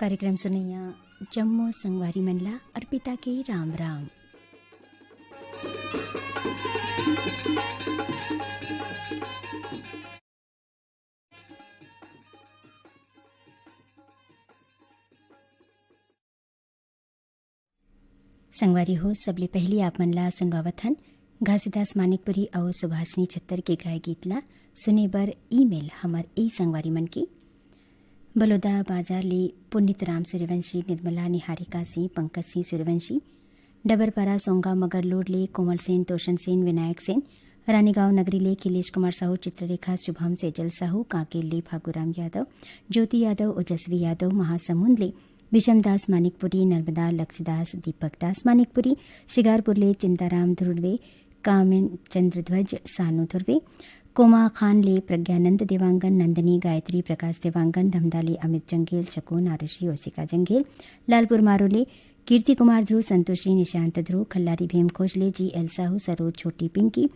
कार्यक्रम सुनैया जम्मो संगवारी मनला अर्पिता के राम राम। संगवारी हो सबले पहली आप मनला सुनवावत हन घासीदास मानिकपुरी और सुभाषनी छत्तर के गाय गीतला सुने बर ईमेल हमर ए संगवारी मन की बलौदा बाजार ले पुनित राम सूर्यवंशी, निर्मला निहारिका सिंह, पंकज सिंह सूर्यवंशी, डबरपारा सोंगा मगरलोड ले कोमल सेन, तोशन सेन, विनायक सेन, रानीगांव नगरी ले खिलेश कुमार साहू, चित्ररेखा शुभम, सेजल साहू, कांकेर ले फागुराम यादव, ज्योति यादव, ओजस्वी यादव, महासमुंद ले विषमदास मानिकपुरी, नर्मदा लक्ष्यदास, दीपक दास मानिकपुरी, सिगारपुर ले चिंताराम ध्रुवे, कामिन चंद्रध्वज सानू ध्रुवे, कोमा खान ले प्रज्ञानंद देवांगन, नंदनी गायत्री, प्रकाश देवांगन, धमदाली अमित जंगेल, शकुन आरुषि, ओसिका जंगेल, लालपुर मारोले कीर्ति कुमार ध्रुव, संतोषी निशांत ध्रुव, खल्लारी भीम खोजले, जी एल साहू, सरोज छोटी पिंकी,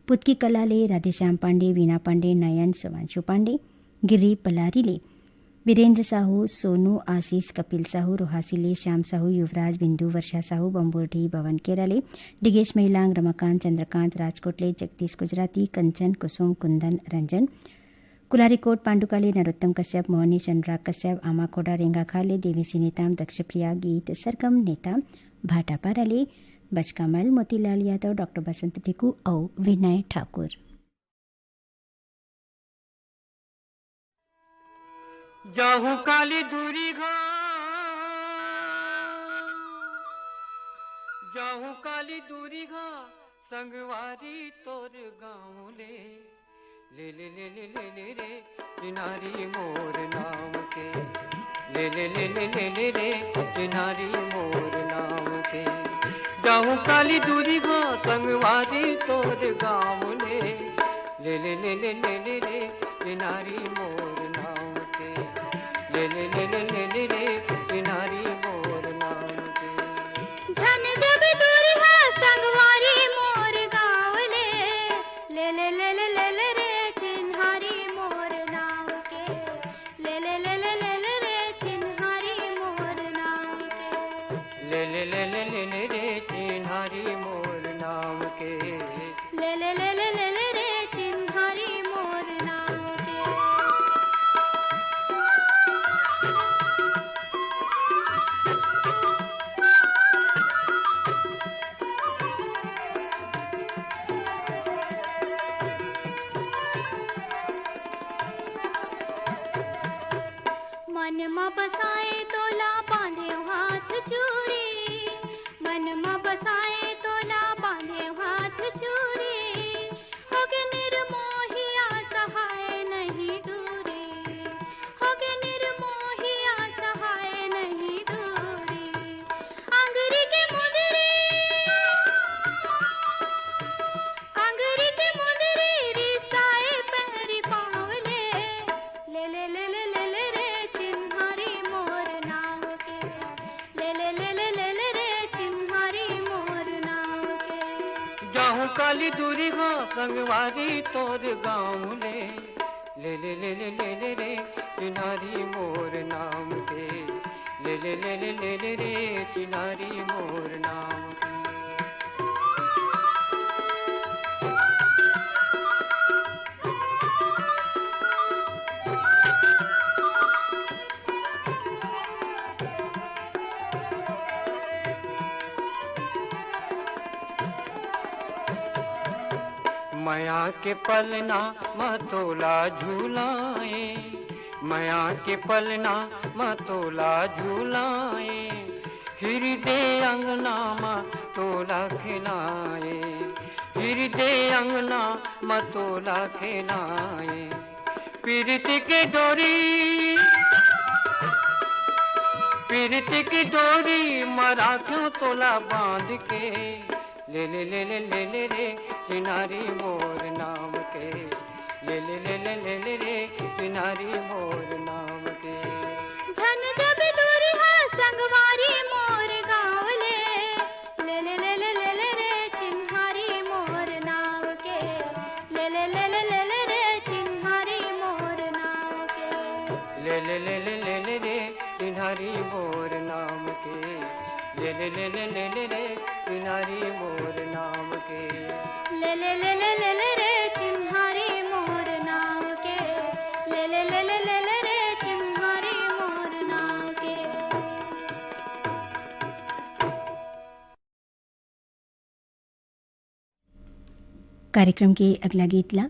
पुतकी कला ले राधेश्याम पांडे, वीणा पांडे, नयन सुवांशु पांडे, गिरी पलारी ले वीरेंद्र साहू, सोनू आशीष, कपिल साहू, रोहासी ले श्याम साहू, युवराज, बिंदु, वर्षा साहू, बम्बुरढी, भवन केराले, डिगेश महिलांग, रमाकांत, चंद्रकांत, राजकोट ले जगदीश गुजराती, कंचन, कुसुम, कुंदन, रंजन, कुलारीकोट, पांडुकाले, नरोत्तम कश्यप, मोहनी, अनुराग कश्यप, आमाकोडा, रेंगाखाले, देवीसी नेताम, दक्षप्रिया, गीत सरगम नेताम, भाटापारा ले बचकामल, मोतीलाल यादव, डॉक्टर बसंत भिकू और विनय ठाकुर। जाहू काली दूरी घा, जाहू काली दूरी घा, संगवारी तोर गाँव ले ले ले ले ले ले ले रे चिनारी मोर नाम के, ले ले ले ले ले ले रे चिनारी मोर नाम के। जाहू काली दूरी घा, संगवारी तोर गाँव ले ले ले ले ले ले ले रे चिनारी मोर नाम के, ले ले ले ले ले ले रे चिनारी मोर नाम के। झन जब दूरी है संगवारी मोर गाँव ले ले ले ले ले ले ले रे चिन्हारी मोर नाम के, ले ले ले ले ले ले रे चिन्हारी मोर नाम के, ले ले ले ले ले ले रे चिन्हारी मोर नाम के, ले ले ले ले ले ले रे चिन्हारी मोर नाम के। मन में बसाए तोला बांधे हाथ चूड़ी, मन में बसाए तोला बांधे हाथ चूड़ी, होगे निर्मोहिया सहाय नहीं दूरी, होगे निर्मोहिया सहाय नहीं दूरी। आंगरी के मुंदरी, आंगरी के मुंदरी रिसाए पैरी पावले, ले ले ले ले ले ले रे चिन्हारी मोर नाम के, ले ले ले ले ले ले रे चिन्हारी मोर नाम के। जाहू काली दूरी घा, संगवारी तोर गाँव ले ले ले ले ले ले ले रे चिनारी मोर नाम के, ले ले ले ले ले ले रे चिनारी मोर नाम के। माया के पलना मतोला झूलाए, माया के पलना मतोला झूलाए, हृदय अंगना मतोला खिलाए, हृदय अंगना मतोला खिलाए। पीरती की डोरी, पीरती की डोरी मरा क्यों तोला बांध के, ले ले ले ले ले ले रे चिनारी मोर नाम के, ले ले ले ले ले ले रे चिनारी मोर नाम के। झन जब दूरी है संगवारी मोर गाँव ले ले ले ले ले ले ले रे चिन्हारी मोर नाम के, ले ले ले ले ले ले रे चिन्हारी मोर नाम के, ले ले ले ले ले ले रे चिन्हारी चिनारी मोर नाम के, ले ले ले ले ले ले रे चिनारी मोर नाम के, ले ले ले ले ले ले रे चिन्हारी मोर नाम के, ले ले ले ले ले ले रे चिन्हारी मोर नाम के। कार्यक्रम के अगला गीतला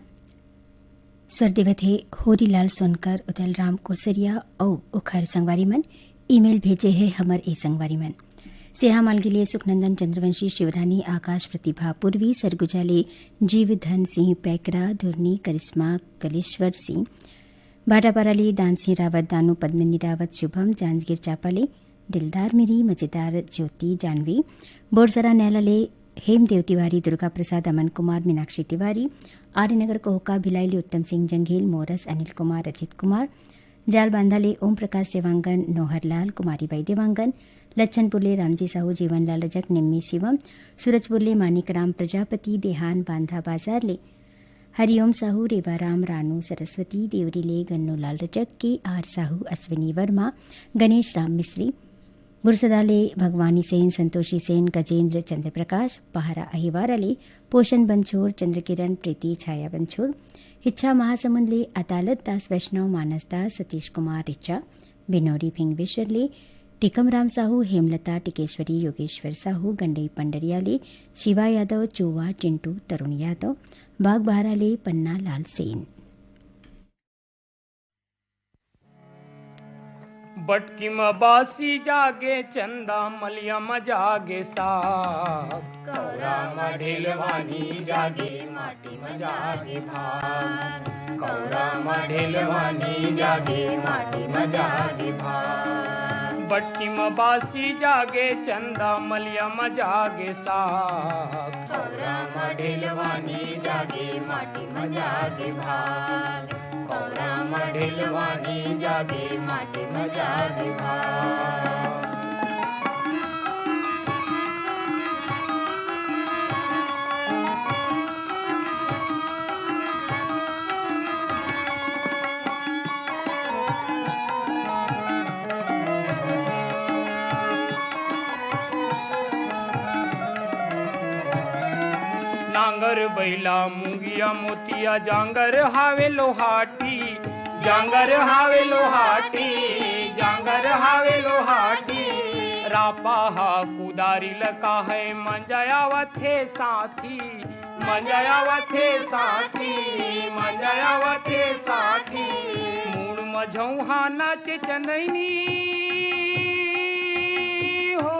स्वर देवत है होरीलाल सोनकर उदल राम कोसरिया और उखर संगवारी मन। ईमेल भेजे है हमर ए संगवारी मन सेहा माल के लिए सुखनंदन चंद्रवंशी शिवरानी आकाश प्रतिभा पूर्वी सरगुजाले जीवधन सिंह पैकरा धुरनी करिश्मा कलेश्वर सिंह भाटापाराले दान सिंह रावत दानू पद्मिनी रावत शुभम जांजगीर चापाले दिलदार मिरी मजेदार ज्योति जानवी बोरसरा न्यायालय हेमदेव तिवारी दुर्गा प्रसाद अमन कुमार मीनाक्षी तिवारी आर्यनगर कोहका भिलाईली उत्तम सिंह जंघेल मोरस अनिल कुमार अजित कुमार जाल बांधाले ओम प्रकाश देवांगन नोहरलाल कुमारीबाई देवांगन लच्छनपुरले रामजी साहू जीवनलाल रजक निम्मी शिवम सूरजपुरले मानिकराम प्रजापति देहान बांधा बाजारले हरिओम साहू रेवाराम रानू सरस्वती देवरीले गन्नूलाल रजक के आर साहू अश्विनी वर्मा गणेश राम मिश्री बुरसदाले भगवानी सेन संतोषी सेन गजेंद्र चंद्र प्रकाश पहारा अहिवाराले पोषण बंछोर चंद्रकिरण प्रीति छाया बंछोर इच्छा महासमुंदले अदालत दास वैष्णव मानस दास सतीश कुमार रिचा बिनोरी भिंगवेश्वरले टिकमराम साहू हेमलता टिकेश्वरी योगेश्वर साहू गंडई पंडरियाले शिवा यादव चोवा चिंटू तरुण यादव बाग बहाराले पन्ना लाल सेन। बटकी में बासी जागे चंदा मलिया में जागे साग, कौरा में ढेलवानी जागे माटी में जागे भाग, कौरा में ढेलवानी जागे माटी में जागे भाग। बटकी में बासी जागे चंदा मलिया में जागे साग, कौरा में ढेलवानी जागे माटी में जागे भाग, कौरा में ढेलवानी जागे माटी में जागे भाग। नांगर बैला मुंगिया मोतिया जांगर हावे लोहाटी, जांगर हावे लोहाटी, जांगर हावे लोहाटी। रापा हा कुदारी लका है मंजायावत है साथी, मंजायावत है साथी, मंजायावत है साथी। मूड मझौहा नाचे चंदनी हो,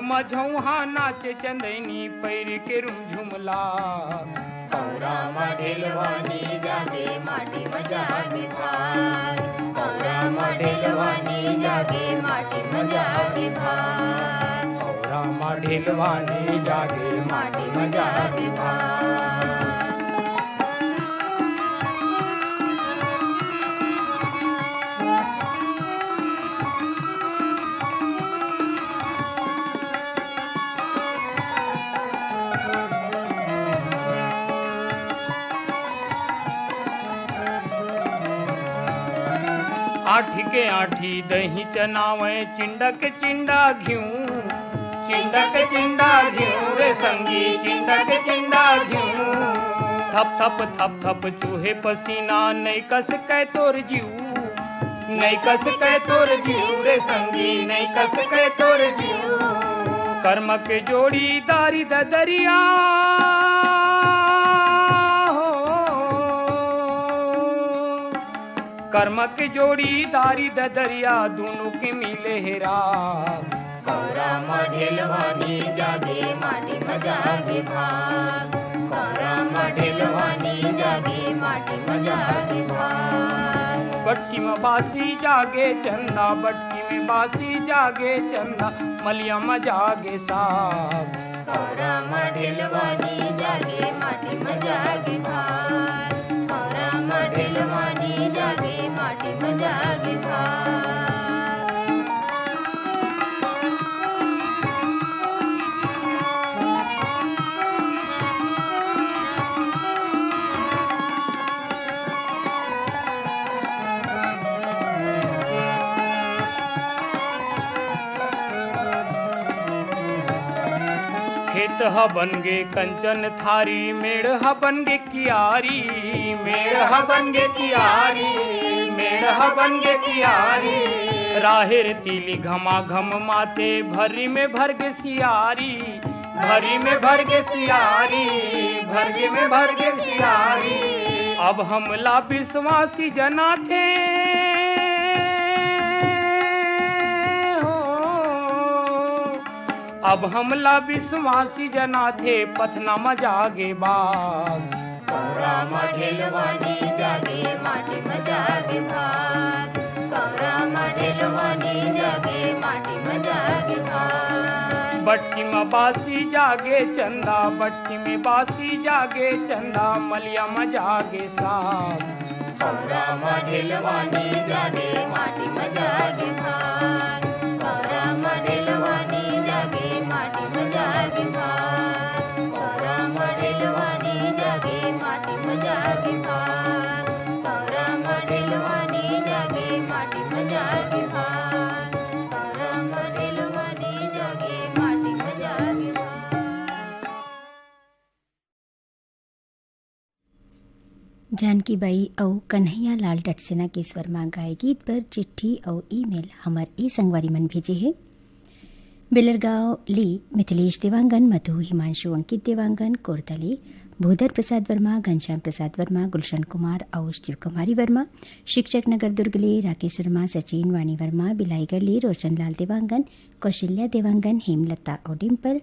मझौहा नाचे चंदनी पैर के रुमझुमला। कौरा में ढेलवानी जागे माटी में जागे भाग, कौरा में ढेलवानी जागे माटी में जागे भाग, कौरा में ढेलवानी जागे माटी में जागे भाग। आठी के आठी दही चनावे चिंडक चिंडा घिऊ, चिंडक चिंडा घिऊ रे संगी चिंडक चिंडा घिऊ। थप थप थप थप चूहे पसीना नहीं कस कै तोर जीव, नहीं कस कै तोर जीव रे संगी नहीं कस कै तोर जीव। कर्म के जोड़ी दारी दरिया कर्म के जोड़ी दारी दरिया दोनों के मिले हेरा। कौरा में ढेलवानी जागे माटी में जागे भाग, कौरा में ढेलवानी जागे माटी में जागे भाग। बटकी में बासी जागे चंदा, बटकी में बासी जागे चंदा मलिया में जागे साग। कौरा में ढेलवानी जागे माटी में जागे भाग, कौरा में ढेलवानी जागे माटी में जागे भाग। खेत ह बन गे कंचन थारी, मेड़ ह बन गे कियारी, मेड़ ह बन गे कियारी, मेड़ ह बन गे कियारी। राहेर तिली घमा घम माते, भरी में भर गे सियारी, भरी में भर गे सियारी, भरी में भर गे सियारी। अब हमला विश्वासी जना थे अब हमला विश्वासी जना थे, पथनामा जागे बाग। कौरा मढेलवानी जागे माटी में जागे भाग, कौरा मढेलवानी जागे माटी में जागे भाग। बट्टी में बासी जागे चंदा, बट्टी में बासी जागे चंदा, मलिया में जागे साग। कौरा मढेलवानी जागे माटी में जागे भाग, कौरा मढेलवानी जागे माटी में जागे भाग, कौरा मढेलवानी जागे माटी में जागे भाग, कौरा मढेलवानी जागे माटी में जागे भाग, कौरा मढेलवानी जागे माटी में जागे भाग। जानकी बाई और कन्हैया लाल डटसेना के स्वर में गाए गीत पर चिट्ठी और ईमेल हमार ई संगवारी मन भेजे है। बेलरगांव ली मिथिलेश देवांगन, मधु हिमांशु, अंकित देवांगन, कोरतली भूधर प्रसाद वर्मा, घनश्याम प्रसाद वर्मा, गुलशन कुमार और शिव कुमारी वर्मा, शिक्षक नगर दुर्गले राकेश वर्मा, सचिन वाणी वर्मा, बिलाईगढ़ रोशनलाल देवांगन, कौशल्या देवांगन, हेमलता और डिम्पल,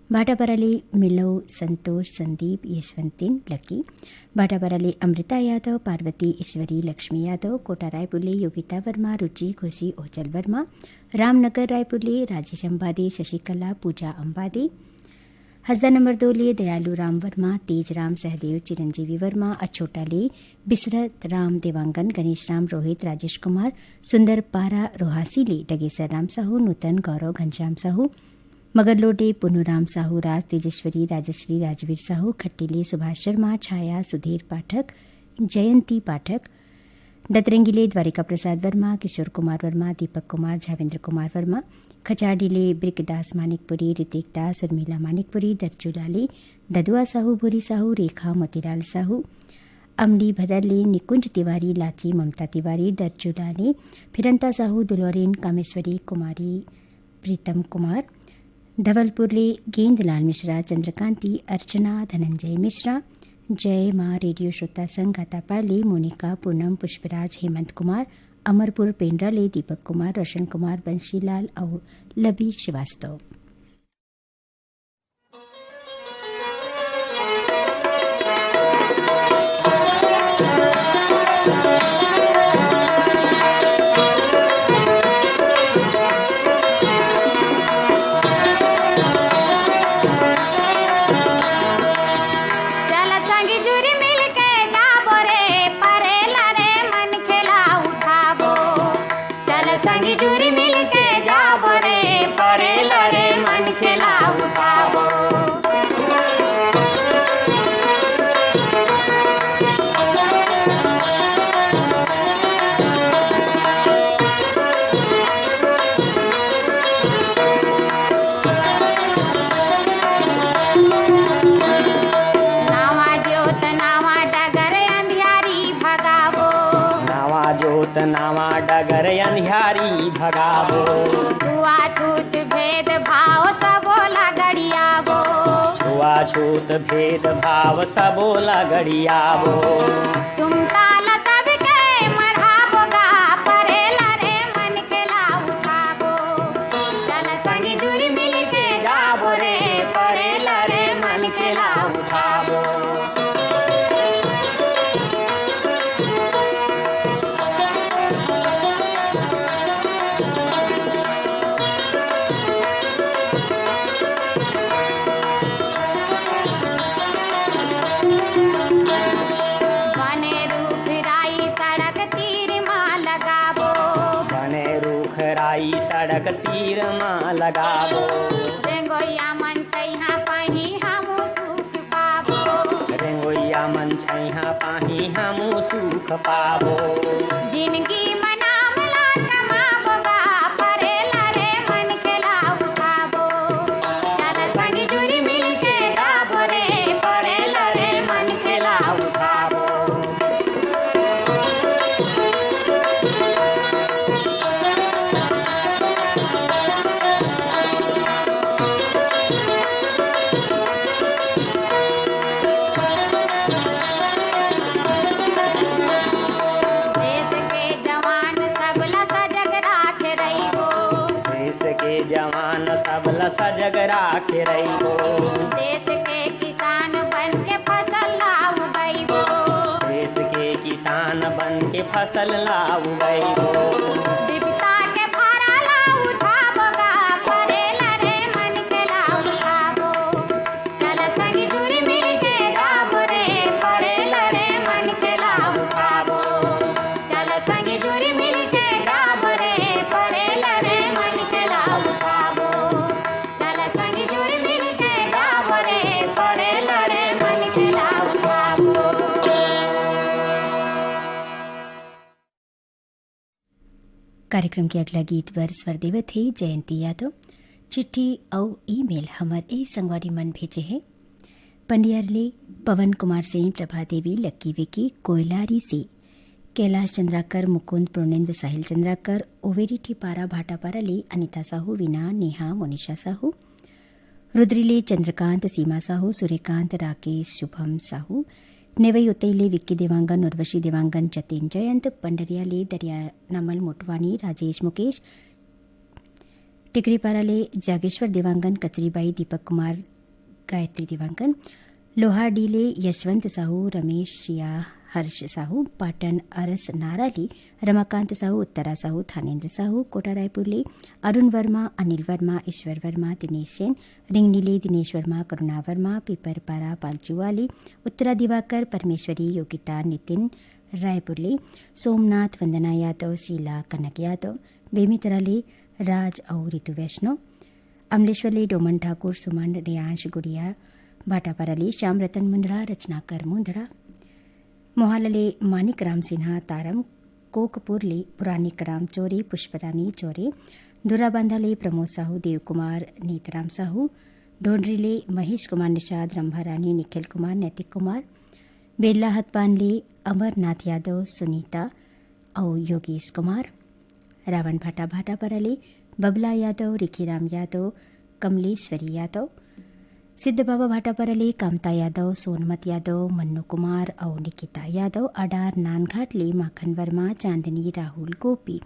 भाटापराले मिलो, संतोष, संदीप, यशवंतिन, लकी, भाटापराले अमृता यादव, पार्वती, ईश्वरी, लक्ष्मी यादव, कोटा रायपुरले योगिता वर्मा, रुचि, खुशी, ओचल वर्मा, रामनगर रायपुरले राजेश अंबादे, शशिकला, पूजा अंबादे, हसदा नंबर 2 लिए दयालु राम वर्मा, तेज राम, सहदेव, चिरंजीवी वर्मा, अछोटाले बिसरत राम देवांगन, गणेश राम, रोहित, राजेश कुमार, सुंदर पारा, रोहासीले डगेसर राम साहू, नूतन, गौरव, घनश्याम साहू, मगरलोडे पुनुराम साहू, राज, तेजश्वरी, राजश्री, राजवीर साहू, खट्टीले सुभाष शर्मा, छाया, सुधीर पाठक, जयंती पाठक, दतरंगीले द्वारिका प्रसाद वर्मा, किशोर कुमार वर्मा, दीपक कुमार, झावेंद्र कुमार वर्मा, खचाडीले ब्रिकदास मानिकपुरी, ऋतिक दास, उर्मिला मानिकपुरी, दर्चुलाले ददुआ साहू, भूरी साहू, रेखा, मोतीलाल साहू, अमली भदरले निकुंज तिवारी, लाची, ममता तिवारी, दर्चुलाले फिरंता साहू, दुलोरेन, कामेश्वरी कुमारी, प्रीतम कुमार, धवलपुरले गेंदलाल मिश्रा, चंद्रकांति, अर्चना, धनंजय मिश्रा, जय माँ रेडियो श्रोता संघ गातापाले, मोनिका, पूनम, पुष्पराज, हेमंत कुमार, अमरपुर पेंड्राले दीपक कुमार, रोशन कुमार, बंशीलाल और लबी श्रीवास्तव। नावा डगर अंधियारी भगावो, छुआछूत भेद भाव सबो लगड़ियावो, छुआछूत भेद भाव सबो लगड़ियावो, सुमताल सबके मढ़ावो गा, परेला रे मन के लाभ उठावो, चल संगी जुरी मिल के जावो रे, परेला रे मन के लाभ उठावो। सड़क तीर माँ लगावो, रेंगोइया मन छैहा पाही हमू सुख पावो, रेंगोइया मन छैहा पाही हमू सुख पावो, जिंदगी मनावला कमावो गा, परेला रे मन के लाभ उठावो, चल संगी जुरी मंगल सजग राखे रहिबो। देश के किसान बन के फसल ला उगइबो। देश के किसान बन के फसल ला उगइबो। विविधता के भारा ला उठाबो गा, परेला रे मन के ला उठाबो। चल संगी जुरी मिल के गाबो रे, परेला रे मन के ला उठाबो। चल संगी जुरी मिल के गाबो रे, परेला रे मन के ला उठाबो। चल संगी जुरी मिल के गाबो रे, परेला रे मन के ला उठाबो। कार्यक्रम के अगला गीत पर स्वर देवत है जयंती यादव। चिट्ठी और ईमेल हमार ए संगवारी मन भेजे है। पंडियारले पवन कुमार सिंह, प्रभा देवी, लक्की विकी, कोयलारी से कैलाश चंद्राकर, मुकुंद, पूर्णेंद्र, साहिल चंद्राकर, ओवेरी टिपारा, भाटापारा ले अनिता साहू, वीना, नेहा, मोनिशा साहू, रुद्रिले चंद्रकांत, सीमा साहू, सूर्यकांत, राकेश, शुभम साहू, नेवई उतईले विक्की देवांगन, उर्वशी देवांगन, जतिन जयंत, पंडरियाले दरिया नमल मोटवानी, राजेश मुकेश, टिकरीपाराले जागेश्वर देवांगन, कचरीबाई, दीपक कुमार, गायत्री देवांगन, लोहाडीले यशवंत साहू, रमेश शिया, हर्ष साहू, पाटन अरस नाराली, रमाकांत साहू, उत्तरा साहू, थानेन्द्र साहू, कोटा रायपुरले अरुण वर्मा, अनिल वर्मा, ईश्वर वर्मा, दिनेश जैन, रिंगनीले दिनेश वर्मा, करुणा वर्मा, पीपरपारा, पालचुवाली, उत्तरा दिवाकर, परमेश्वरी, योगिता, नितिन रायपुरले सोमनाथ, वंदना यादव, शीला कनक यादव, बेमितराले राज और ऋतु वैष्णव, अमलेश्वरले डोमन ठाकुर, सुमन, रियांश गुड़िया, भाटापाराले श्याम रतन मुंदड़ा, रचनाकर मुंदड़ा, मोहालले मानिक राम सिन्हा, तारम, कोकपुरले पुरानिक राम चोरे, पुष्परानी चोरे, दुराबांधाले प्रमोद साहू, देव कुमार, नीतराम साहू, ढोंडरीले महेश कुमार निषाद, रंभारानी, निखिल कुमार, नैतिक कुमार, बेल्ला हतपानले अमरनाथ यादव, सुनीता और योगेश कुमार, रावण भाटा भाटापराले बबला यादव, रिखीराम यादव, कमलेश्वरी यादव, सिद्ध बाबा भाटापराले कामता यादव, सोनमत यादव, मन्नू कुमार और निकिता यादव, अडार नानघाटले माखन वर्मा, चांदनी, राहुल, गोपी,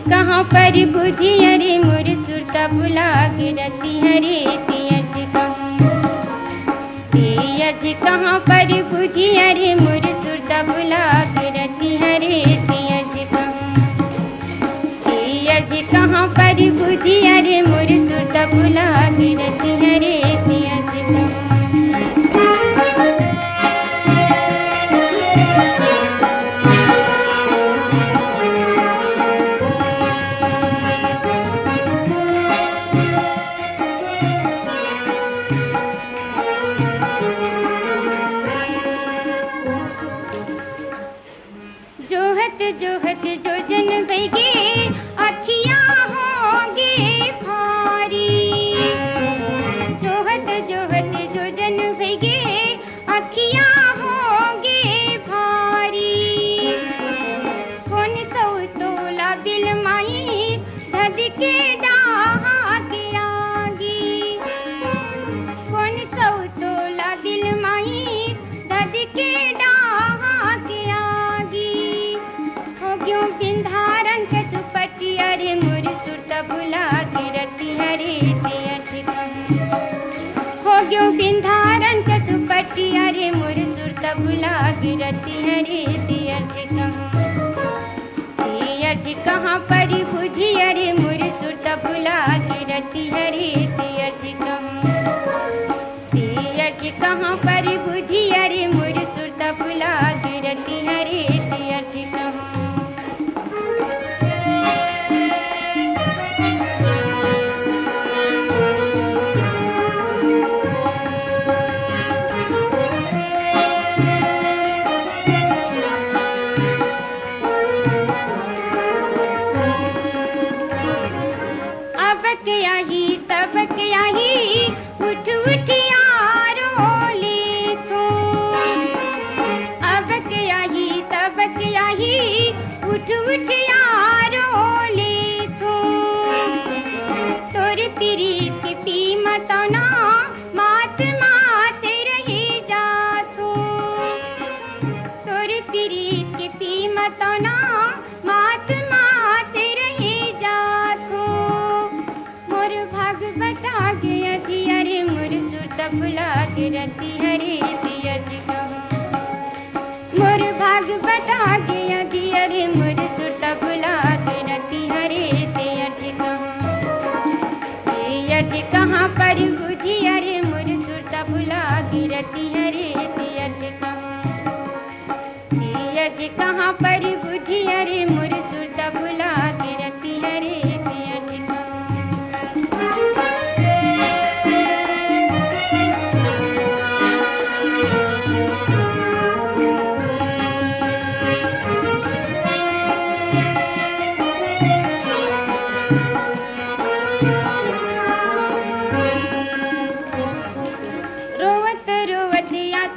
कहाँ पर बुद्धि अरे मोर सुरता बुला गिरती हरे तियज कहाँ पर बुद्धि अरे मोर सुरता बुला गिरती हरे तियज कहाँ पर बुद्धि अरे मोर सुरता बुला गिरती हरे तियज जोहत जो जन बैगे अखियाँ होंगे भारी। जोहत जो जन बैगे अखियाँ होंगे भारी। कौन सौ तोला बिल माई धद के डाहा के आगी। कौन सौ तोला बिल माई धद के डाहा के आगी। क्यों बिंधारन के दुपट्टी अरे मोर सुरता बुला गिरती हरे हो क्यों बिंधारन के दुपट्टी अरे मोर सुरता बुला गिरती हरे तियज कहाँ पर बुझी अरे मोर सुरता बुला गिरती हरे तियज कहाँ पर बुझी अरे मोर सुरता बुला गिरती हरे तियज तब के आही उठ उठ उठियारो ले थो तोर प्रीत पी मतना मात मात रही जाथो तोर प्रीत पी मतना मात मात रही जाथो मोर भाग बटा गया अरे मोर सुरता भुला के रति हरे दियत मोर भाग बटा गया अरे मोर सुरता भुला के रति हरे दियत कहाँ पर बुझी अरे मोर सुरता भुला के रति हरे दियत कहाँ पर बुझी अरे मोर सुरता भुला के रति हरे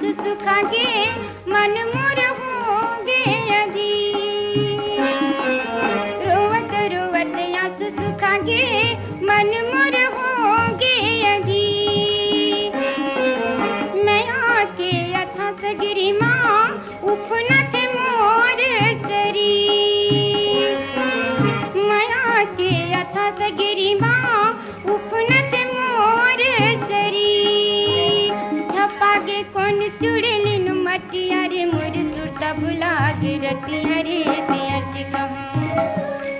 सुखागे मन मोर होगे अधी रोवत रोवत आंसू सुखागे मन मोर होगे अधी मैं आके अथा सगरी माँ उफनत मोर सरी मैं आके अथा सगरी माँ उफनत मोर सरी झपागे कौन चुड़लिन मटिया रे मोर सुरता भुला के रति हरे दियत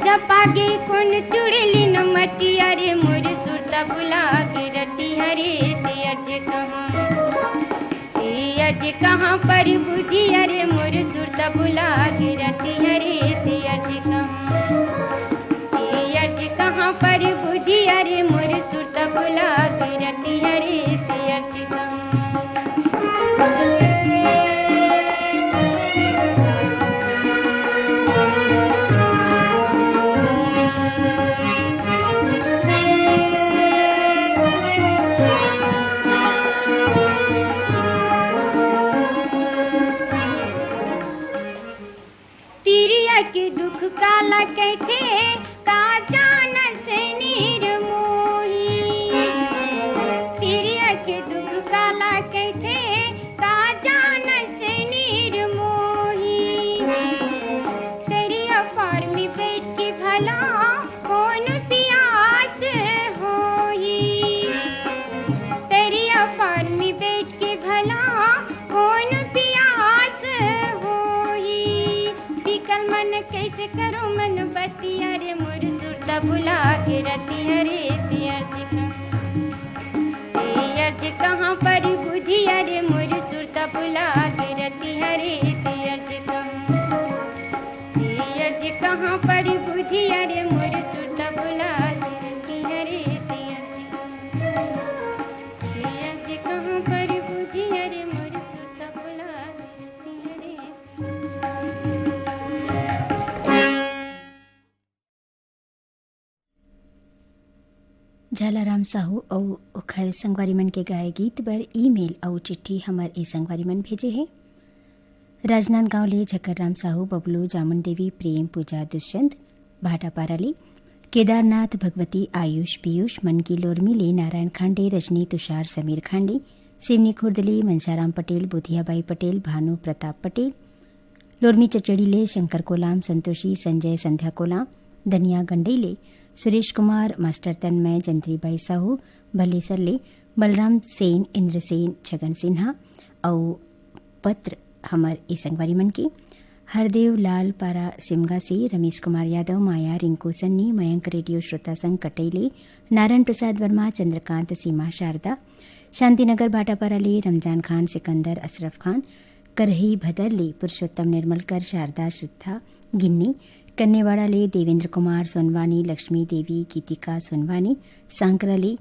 झपागे कौन चुड़लिन मटिया रे मोर सुरता भुला के रति हरे दियत कहाँ पर बुझी अरे मोर सुरता भुला के रति हरे दियत कहाँ पर बुझी अरे मोर सुरता भुला के रति हरे दियत तिरिया के दुख काला कहते का जान से नीर मोही तिरिया के दुख काला कहते का जान से नीर मोही तेरिया पार में बैठ के भला कौन प्यास होई तेरिया पार में बैठ के भला कौन प्यास होई बिकल मन कैसे करो मन बतिया रे मोर सुरता भुला के रति हरे दियत कहाँ पर बुझी अरे मोर सुरता भुला के रति हरे दियत कहाँ पर बुझी अरे मोर सुरता भुला के रति हरे दियत कहाँ पर बुझी अरे मोर सुरता भुला के रति हरे झालाराम साहू और ओखर संगवारी मन के गाए गीत बर ईमेल और चिट्ठी हमार ए संगवारी मन भेजे है राजनांदगांव ले झक्कर राम साहू बबलू जामुन देवी प्रेम पूजा दुष्यंत भाटापारा ले केदारनाथ भगवती आयुष पीयूष मनकी लोरमी ले नारायण खांडे रजनी तुषार समीर खांडे सिवनी खुर्दले मनसाराम पटेल बुधियाबाई पटेल भानु प्रताप पटेल लोरमी चचड़ी ले शंकर कोलाम संतोषी संजय संध्या कोलाम दनिया गंडेले सुरेश कुमार मास्टर तन्मय जंत्रीबाई साहू भलेसर ले बलराम सेन इंद्र सेन छगन सिन्हा और पत्र हमार ई संगवारी मन के हरदेव लाल पारा सिमगा से रमेश कुमार यादव माया रिंकू सन्नी मयंक रेडियो श्रोता संघ कटैले नारायण प्रसाद वर्मा चंद्रकांत सीमा शारदा शांतिनगर भाटापारा ले रमजान खान सिकंदर अशरफ खान करही भदर ले पुरुषोत्तम निर्मलकर शारदा श्रद्धा गिन्नी कन्नेवाड़ा ले देवेंद्र कुमार सोनवानी लक्ष्मी देवी गीतिका सोनवानी सांकरा ले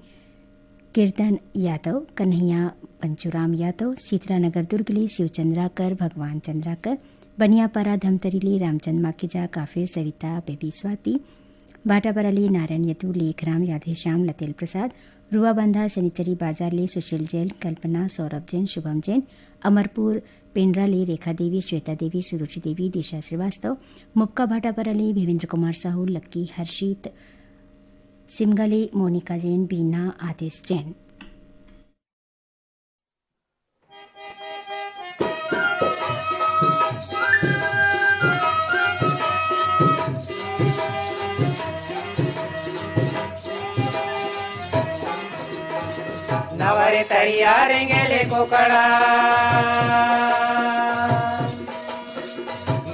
कीर्तन यादव कन्हैया पंचुराम यादव सीतरानगर दुर्ग ले शिवचंद्राकर भगवान चंद्राकर बनियापारा धमतरी ले रामचंद माखीजा काफिर सविता बेबी स्वाति भाटापारा ले नारायण यदु लेखराम राधेश्याम लतेल प्रसाद रुआबांधा शनिचरी बाजार ले सुशील जैन कल्पना सौरभ जैन शुभम जैन अमरपुर पेंड्राले रेखा देवी, श्वेता देवी, सुरुचि देवी, दिशा श्रीवास्तव, मुक्का भाटापराले भिवेंद्र कुमार साहू, लक्की, हर्षित सिमगले, मोनिका जैन, बीना, आदेश जैन। नवरे तरिया रेंगेले कोकड़ा,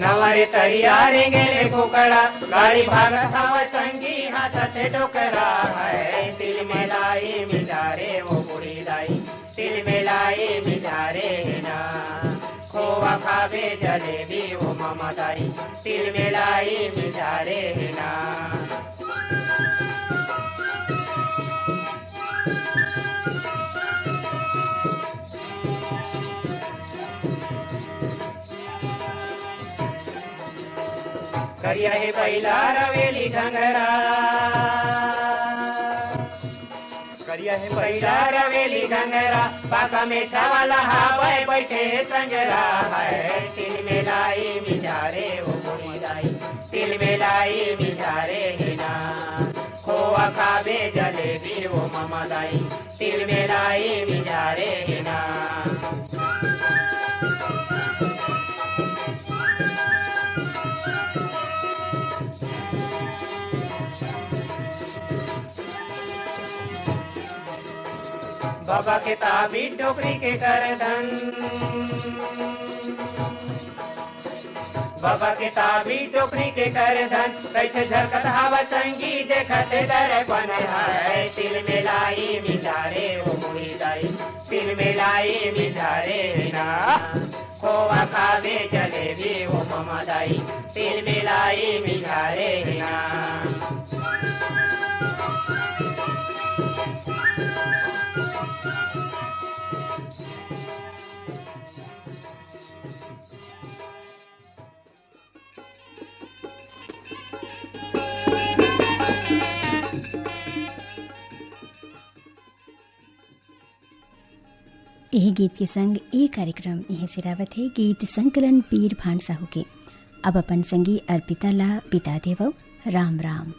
नवरे तरिया रेंगेले कोकड़ा, गाड़ी भागत हवा संगी हाथ डोकरा है। तिल मिलाई मिजारे वो बुढ़ी दाई, तिल मिलाई मिजारे ना, खोवा खावे जलेबी वो मामा दाई, तिल मिलाई मिजारे ना। करिया हे बैला रवेली घंगरा, करिया हे बैला रवेली घंगरा, पाका में छावाला हावे बैठे संगरा है। तिल मिलाई मिजारे वो बुढ़ी दाई, तिल मिलाई मिजारे ना, खोआ खावे जलेबी वो मामा दाई, तिल मिलाई मिजारे ना। बाबा के ताबी टोकरी के करधन, बाबा के ताबी टोकरी के करधन, कैसे झरकत हवा संगी देखत दर्पण है। तिल मिलाई मिजारे वो बुढ़ी दाई, तिल मिलाई मिजारे ना, खोवा खावे जलेबी वो मामा दाई, तिल मिलाई मिजारे ना। यह गीत के संग ये कार्यक्रम यह सिरावत है गीत संकलन पीर भान साहू के। अब अपन संगी अर्पिता ला पिता देव राम राम।